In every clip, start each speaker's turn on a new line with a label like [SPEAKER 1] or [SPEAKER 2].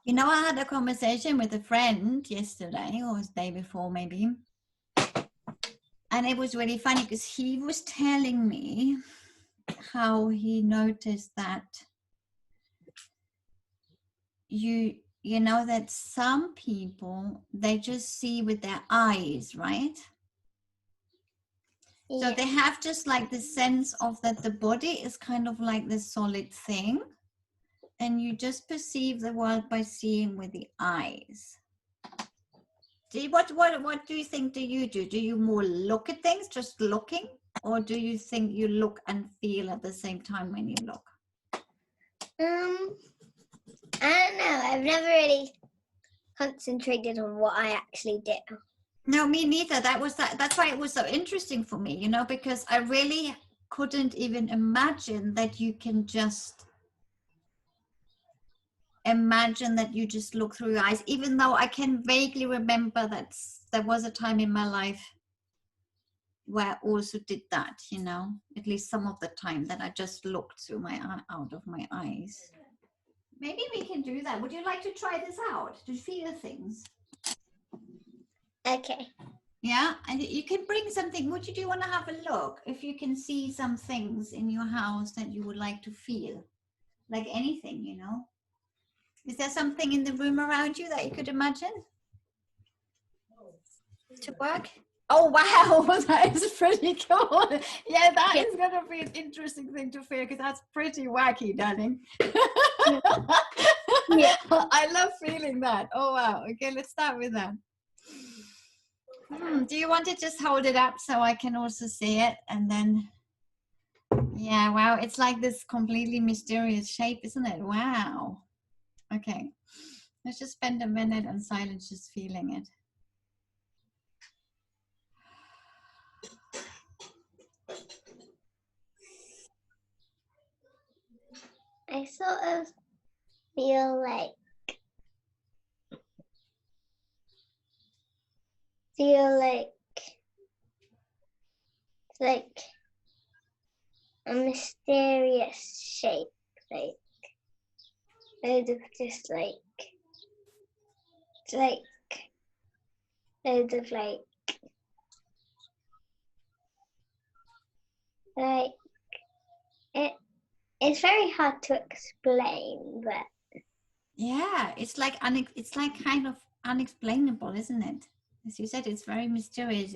[SPEAKER 1] You know, I had a conversation with a friend yesterday, or the day before maybe, and it was really funny because he was telling me how he noticed that you know that some people, they just see with their eyes, right? So they have just like the sense of that the body is kind of like this solid thing, and you just perceive the world by seeing with the eyes. What do you think do you do? Do you more look at things, just looking, or do you think you look and feel at the same time when you look?
[SPEAKER 2] I don't know. I've never really concentrated on what I actually do.
[SPEAKER 1] No, me neither. That's why it was so interesting for me, you know, because I really couldn't even imagine that you can just imagine that you just look through your eyes, even though I can vaguely remember that there was a time in my life where I also did that, you know, at least some of the time that I just looked through out of my eyes. Maybe we can do that. Would you like to try this out to feel things?
[SPEAKER 2] Okay.
[SPEAKER 1] Yeah, and you can bring something. Do you want to have a look if you can see some things in your house that you would like to feel? Like anything, you know? Is there something in the room around you that you could imagine to work? Oh, wow, that is pretty cool. Yeah, that is going to be an interesting thing to feel because that's pretty wacky, darling.
[SPEAKER 2] Yeah.
[SPEAKER 1] I love feeling that. Oh, wow. Okay, let's start with that. Do you want to just hold it up so I can also see it? And then, yeah, wow, it's like this completely mysterious shape, isn't it? Wow. Okay, let's just spend a minute in silence just feeling it.
[SPEAKER 2] I sort of feel like it's like a mysterious shape, like loads of just like it's like loads of like it's very hard to explain, but
[SPEAKER 1] yeah, it's like kind of unexplainable, isn't it? As you said, it's very mysterious.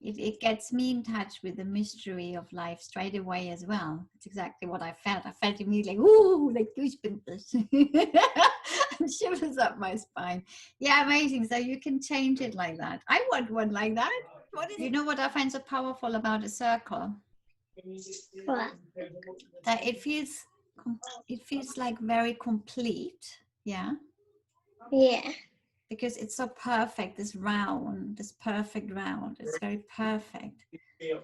[SPEAKER 1] It gets me in touch with the mystery of life straight away as well. It's exactly what I felt. I felt immediately, ooh, like goosebumps and shivers up my spine. Yeah, amazing. So you can change it like that. I want one like that. What is it? You know what I find so powerful about a circle?
[SPEAKER 2] what?
[SPEAKER 1] That it feels like very complete. Yeah.
[SPEAKER 2] Yeah.
[SPEAKER 1] Because it's so perfect, this perfect round. It's very perfect.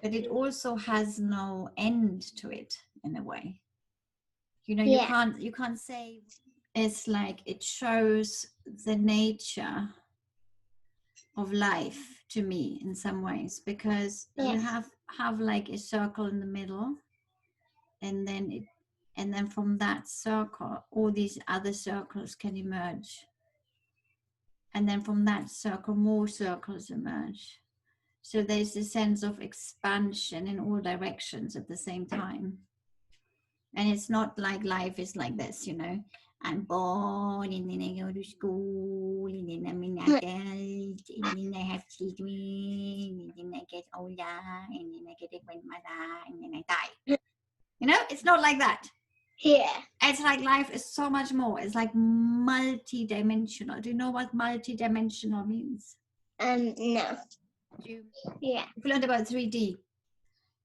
[SPEAKER 1] But it also has no end to it in a way. You know, you can't say it's like it shows the nature of life to me in some ways, because you have like a circle in the middle, and then from that circle all these other circles can emerge. And then from that circle, more circles emerge. So there's a sense of expansion in all directions at the same time. And it's not like life is like this, you know. I'm born, and then I go to school, and then I'm an adult, and then I have children, and then I get older, and then I get a grandmother, and then I die. You know, it's not like that.
[SPEAKER 2] Yeah.
[SPEAKER 1] It's like life is so much more. It's like multi-dimensional. Do you know what multi-dimensional means?
[SPEAKER 2] No. Yeah.
[SPEAKER 1] You've learned about 3D.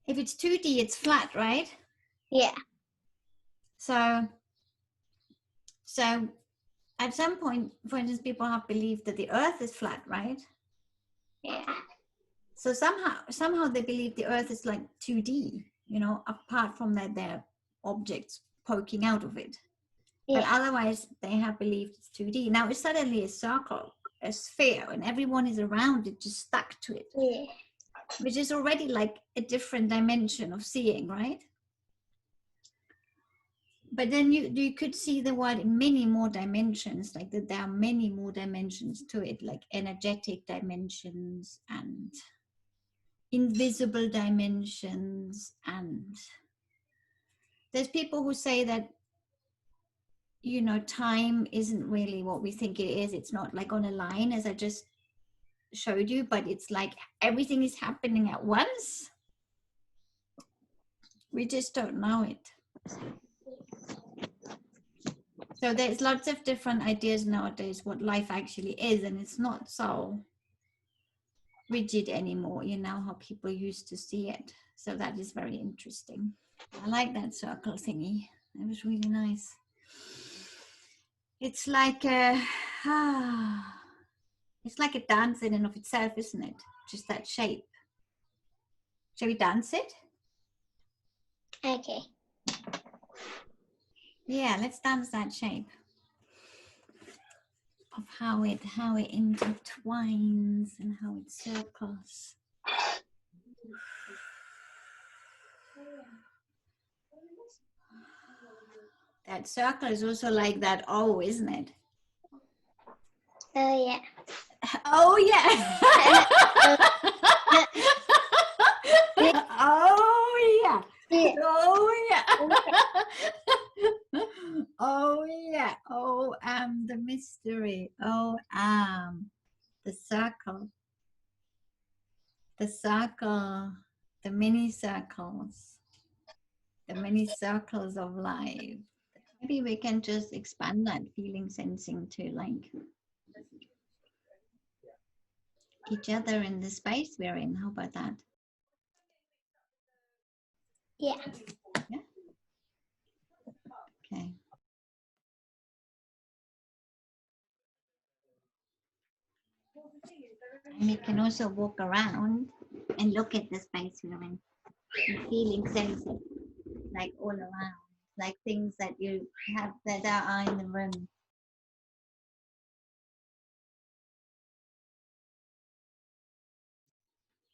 [SPEAKER 1] If it's 2D, it's flat, right?
[SPEAKER 2] Yeah.
[SPEAKER 1] So at some point, for instance, people have believed that the earth is flat, right?
[SPEAKER 2] Yeah.
[SPEAKER 1] So somehow they believe the earth is like 2D, you know, apart from that there are objects poking out of it. Yeah. But otherwise they have believed it's 2D. Now it's suddenly a circle, a sphere, and everyone is around it, just stuck to it.
[SPEAKER 2] Yeah.
[SPEAKER 1] Which is already like a different dimension of seeing, right? But then you could see the world in many more dimensions, like that there are many more dimensions to it, like energetic dimensions and invisible dimensions. And there's people who say that, you know, time isn't really what we think it is. It's not like on a line, as I just showed you, but it's like everything is happening at once. We just don't know it. So there's lots of different ideas nowadays what life actually is, and it's not so rigid anymore, you know, how people used to see it. So that is very interesting. I like that circle thingy. It was really nice. It's like a it's like a dance in and of itself, isn't it? Just that shape. Shall we dance it?
[SPEAKER 2] Okay.
[SPEAKER 1] Yeah, let's dance that shape of how it intertwines and how it circles. That circle is also like that O, isn't it?
[SPEAKER 2] Oh yeah.
[SPEAKER 1] Oh yeah. Oh yeah.
[SPEAKER 2] Yeah.
[SPEAKER 1] Oh yeah. Oh yeah. Oh, the mystery. Oh, the circle. The circle. The mini circles. The many circles of life. Maybe we can just expand that feeling sensing to like each other in the space we're in. How about that?
[SPEAKER 2] Yeah.
[SPEAKER 1] Yeah. Okay. And we can also walk around and look at the space we're in. And feeling sensing, like all around, like things that you have that are in the room.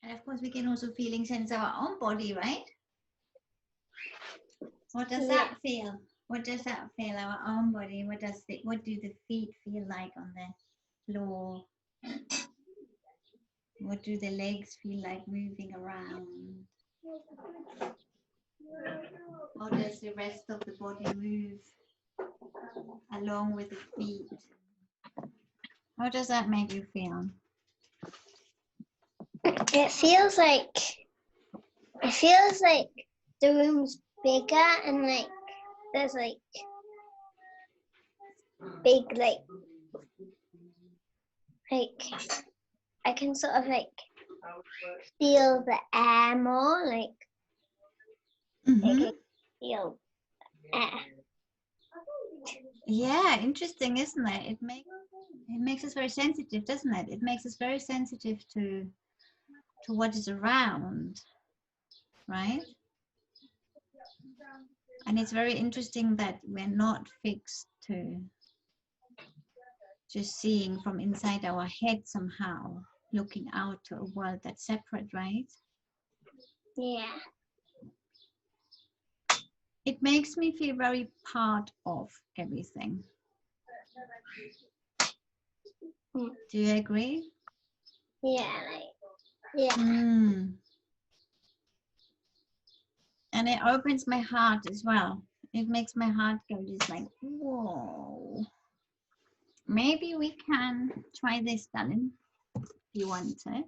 [SPEAKER 1] And of course, we can also feeling sense our own body, right? What does that feel? What does that feel? Our own body. What do the feet feel like on the floor? What do the legs feel like moving around? How does the rest of the body move along with the feet? How does that make you feel?
[SPEAKER 2] It feels like the room's bigger and like there's like big like I can sort of like feel the air more, like I can feel air.
[SPEAKER 1] Yeah, interesting, isn't it? It makes us very sensitive, doesn't it? It makes us very sensitive to what is around, right? And it's very interesting that we're not fixed to just seeing from inside our head somehow, looking out to a world that's separate, right?
[SPEAKER 2] Yeah.
[SPEAKER 1] It makes me feel very part of everything. Do you agree?
[SPEAKER 2] Yeah, yeah.
[SPEAKER 1] And it opens my heart as well. It makes my heart go just like, whoa. Maybe we can try this, darling, if you want to.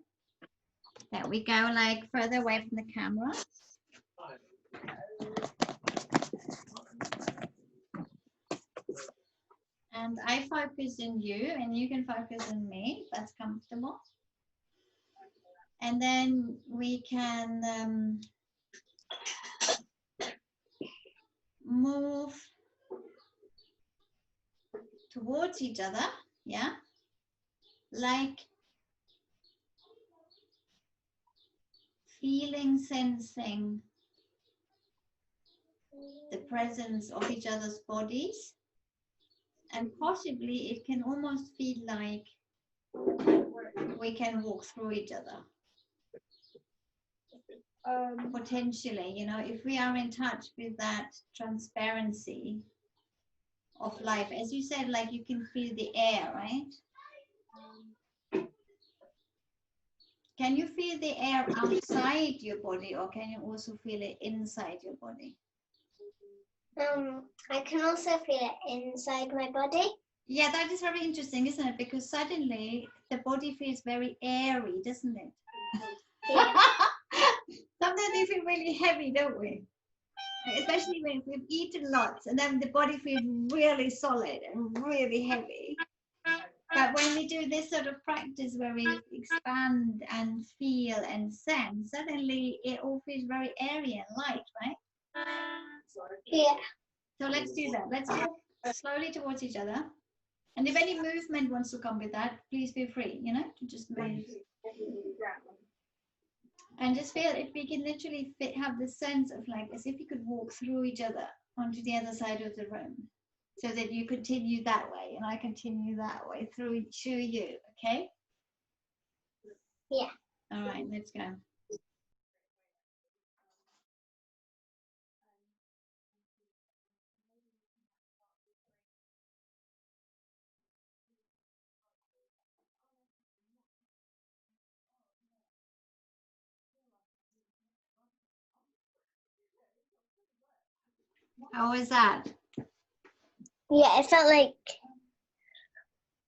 [SPEAKER 1] That we go like further away from the camera. And I focus on you and you can focus on me, if that's comfortable. And then we can move towards each other, yeah? Like feeling, sensing the presence of each other's bodies. And possibly it can almost feel like we can walk through each other. potentially, you know, if we are in touch with that transparency of life, as you said, like you can feel the air, right? Can you feel the air outside your body, or can you also feel it inside your body?
[SPEAKER 2] I can also feel it inside my body.
[SPEAKER 1] Yeah, that is very interesting, isn't it? Because suddenly the body feels very airy, doesn't it?
[SPEAKER 2] Yeah.
[SPEAKER 1] Sometimes we feel really heavy, don't we? Especially when we've eaten lots, and then the body feels really solid and really heavy. But when we do this sort of practice where we expand and feel and sense, suddenly it all feels very airy and light, right?
[SPEAKER 2] Yeah.
[SPEAKER 1] So let's do that. Let's walk slowly towards each other. And if any movement wants to come with that, please feel free, you know, to just move. And just feel if we can literally have the sense of like as if you could walk through each other onto the other side of the room. So that you continue that way and I continue that way through you, okay?
[SPEAKER 2] Yeah.
[SPEAKER 1] All right, let's go. How was that?
[SPEAKER 2] Yeah, it felt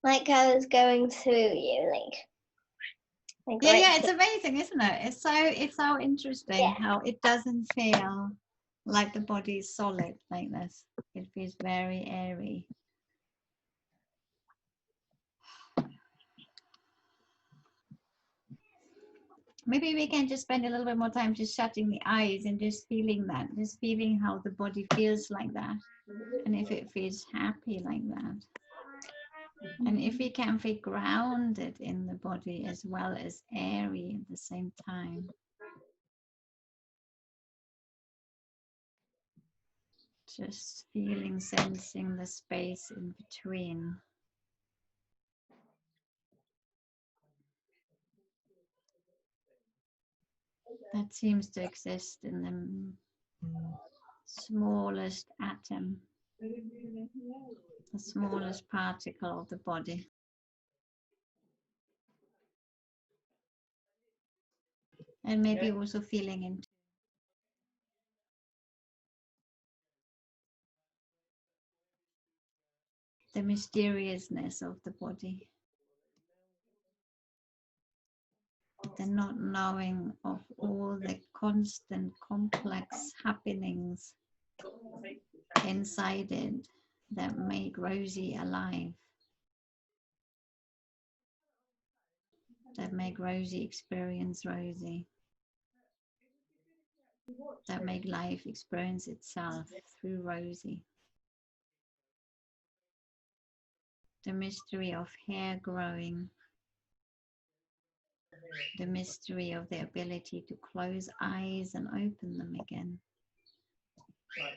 [SPEAKER 2] like I was going through you, like
[SPEAKER 1] Yeah,
[SPEAKER 2] right
[SPEAKER 1] yeah, it's amazing, isn't it? It's so interesting how it doesn't feel like the body is solid like this. It feels very airy. Maybe we can just spend a little bit more time just shutting the eyes and just feeling that, just feeling how the body feels like that. And if it feels happy like that. And if we can feel grounded in the body as well as airy at the same time. Just feeling, sensing the space in between. That seems to exist in the smallest atom, the smallest particle of the body. And maybe also feeling into the mysteriousness of the body. The not knowing of all the constant complex happenings inside it that make Rosie alive, that make Rosie experience Rosie, that make life experience itself through Rosie. The mystery of hair growing, the mystery of the ability to close eyes and open them again,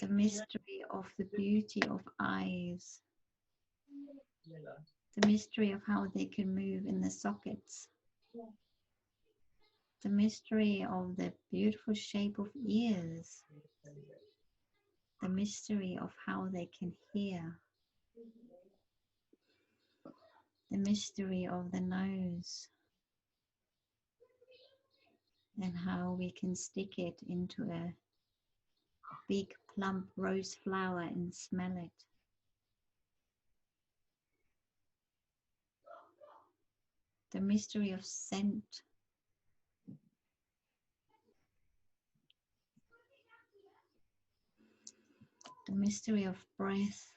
[SPEAKER 1] the mystery of the beauty of eyes, the mystery of how they can move in the sockets, the mystery of the beautiful shape of ears, the mystery of how they can hear, the mystery of the nose, and how we can stick it into a big plump rose flower and smell it. The mystery of scent, the mystery of breath,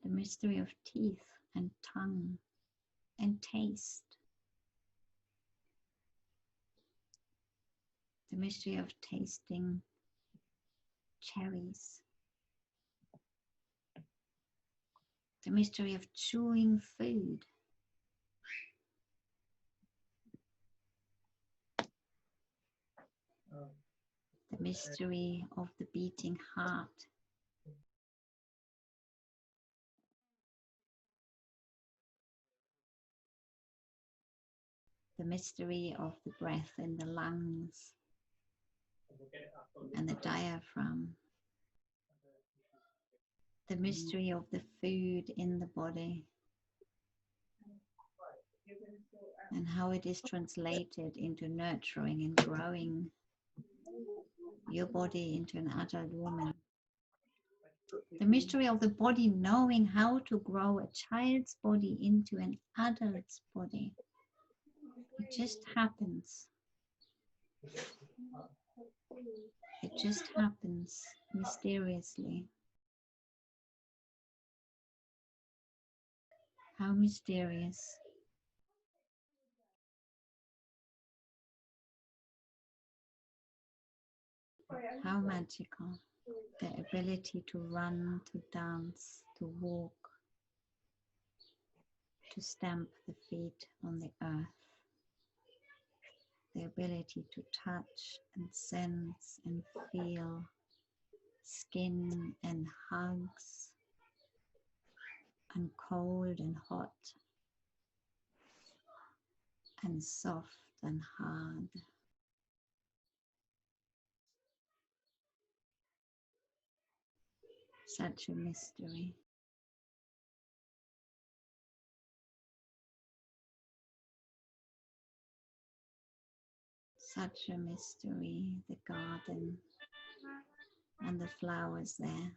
[SPEAKER 1] the mystery of teeth and tongue and taste, the mystery of tasting cherries, the mystery of chewing food, the mystery of the beating heart, the mystery of the breath in the lungs and the diaphragm, the mystery of the food in the body, and how it is translated into nurturing and growing your body into an adult woman. The mystery of the body, knowing how to grow a child's body into an adult's body. It just happens. It just happens mysteriously. How mysterious. How magical. The ability to run, to dance, to walk, to stamp the feet on the earth. The ability to touch and sense and feel skin and hugs, and cold and hot, and soft and hard. Such a mystery. Such a mystery, the garden and the flowers there,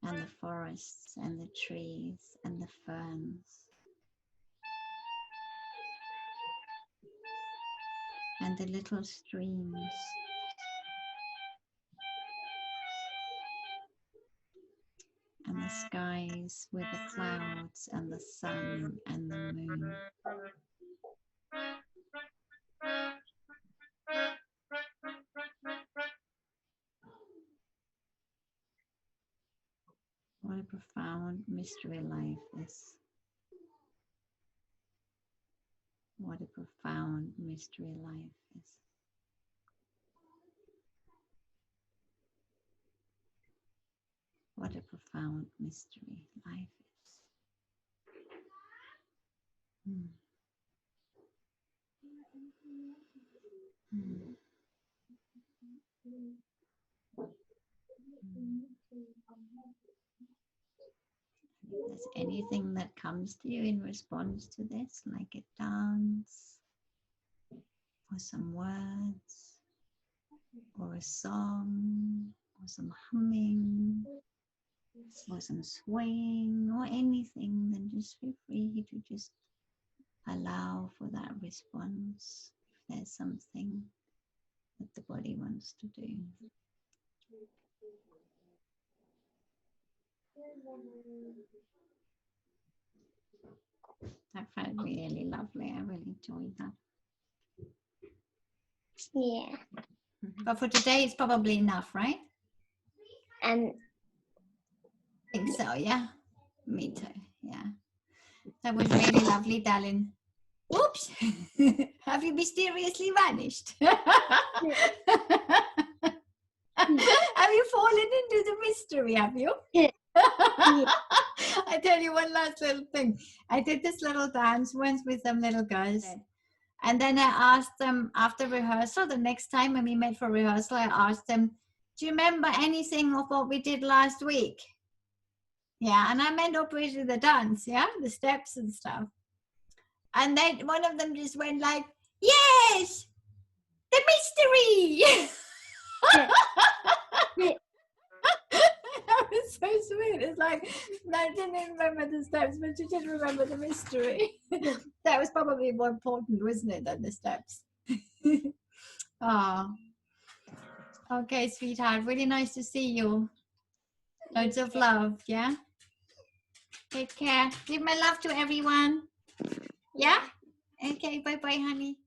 [SPEAKER 1] and the forests and the trees and the ferns, and the little streams, and the skies with the clouds and the sun and the moon. What a profound mystery life is. What a profound mystery life is. What a profound mystery life is. Mm. Mm. If there's anything that comes to you in response to this, like a dance, or some words, or a song, or some humming, or some swaying, or anything, then just feel free to just allow for that response if there's something that the body wants to do. That felt really lovely. I really enjoyed that.
[SPEAKER 2] Yeah.
[SPEAKER 1] But for today, it's probably enough, right?
[SPEAKER 2] And
[SPEAKER 1] I think so, yeah. Me too, yeah. That was really lovely, darling. Oops! Have you mysteriously vanished? Have you fallen into the mystery, have you? I tell you one last little thing. I did this little dance once with some little girls. And then I asked them after rehearsal, the next time when we met for rehearsal, I asked them, do you remember anything of what we did last week? Yeah, and I meant obviously the dance, yeah, the steps and stuff. And then one of them just went like, yes, the mystery. That was so sweet. It's like, I didn't even remember the steps, but you did remember the mystery. That was probably more important, wasn't it, than the steps? Oh. Okay, sweetheart. Really nice to see you. Loads of love, yeah? Take care. Give my love to everyone. Yeah? Okay, bye-bye, honey.